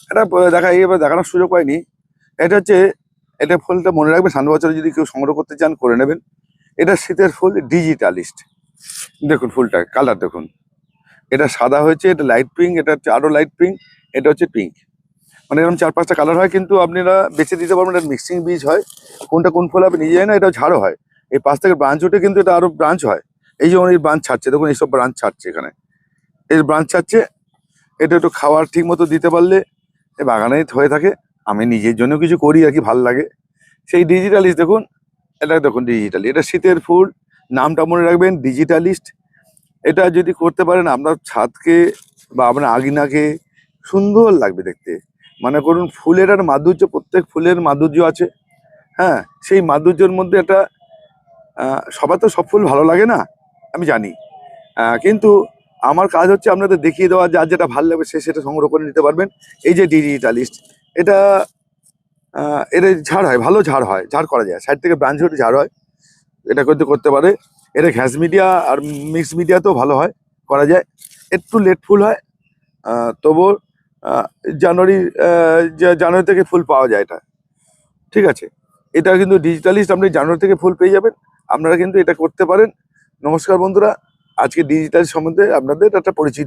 এটা এবার দেখানোর সুযোগ পাইনি। এটা হচ্ছে, এটা ফুলটা মনে রাখবে, সামনের বছরে যদি কেউ সংগ্রহ করতে চান করে নেবেন। এটা শীতের ফুল ডিজিটালিস্ট। দেখুন ফুলটা কালার দেখুন, এটা সাদা হয়েছে, এটা লাইট পিঙ্ক, এটা হচ্ছে আরো লাইট পিঙ্ক, এটা হচ্ছে পিঙ্ক। মানে এরকম 4-5টা কালার হয়, কিন্তু আপনারা বেছে দিতে পারবেন। এটা মিক্সিং বীজ হয়, কোনটা কোন ফুল আপনি নিজে জানেন না। এটা ঝাড়ও হয়, এই পাশ থেকে ব্রাঞ্চ উঠে কিন্তু এটা আরো ব্রাঞ্চ হয়। এই যেমন এই ব্রাঞ্চ ছাড়ছে, দেখুন এইসব ব্রাঞ্চ ছাড়ছে, এখানে এই ব্রাঞ্চ ছাড়ছে। এটা একটু খাওয়ার ঠিক মতো দিতে পারলে এই বাগানে হয়ে থাকে। আমি নিজের জন্য কিছু করি আর কি, ভাল লাগে। সেই ডিজিটালিস্ট দেখুন, এটা দেখুন ডিজিটালি, এটা শীতের ফুল, নামটা মনে রাখবেন ডিজিটালিস্ট। এটা যদি করতে পারেন আপনার ছাদকে বা আপনার আঙিনাকে সুন্দর লাগবে দেখতে। মনে করুন ফুলের আর মাধুর্য, প্রত্যেক ফুলের মাধুর্য আছে। হ্যাঁ, সেই মাধুর্যের মধ্যে একটা সবার তো সব ফুল ভালো লাগে না, আমি জানি। কিন্তু আমার কাজ হচ্ছে আপনাদের দেখিয়ে দেওয়া, যার যেটা ভালো লাগবে সে সেটা সংগ্রহ করে নিতে পারবেন। এই যে ডিজিটালিস্ট, এটা এর ঝাড় হয়, ভালো ঝাড় হয়, ঝাড় করা যায়, সাইড থেকে ব্রাঞ্চ উঠে ঝাড় হয়। এটা করতে পারে। এটা ঘ্যাস মিডিয়া আর মিক্স মিডিয়াতেও ভালো হয়, করা যায়। একটু লেট ফুল হয়, তবুও আহ, জানুয়ারি জানুয়ারি থেকে ফুল পাওয়া যায় এটা, ঠিক আছে। এটা কিন্তু ডিজিটালিস্ট, আপনি জানুয়ারি থেকে ফুল পেয়ে যাবেন। আপনারা কিন্তু এটা করতে পারেন। নমস্কার বন্ধুরা, আজকে ডিজিটাল সম্বন্ধে আপনাদের একটা পরিচিতি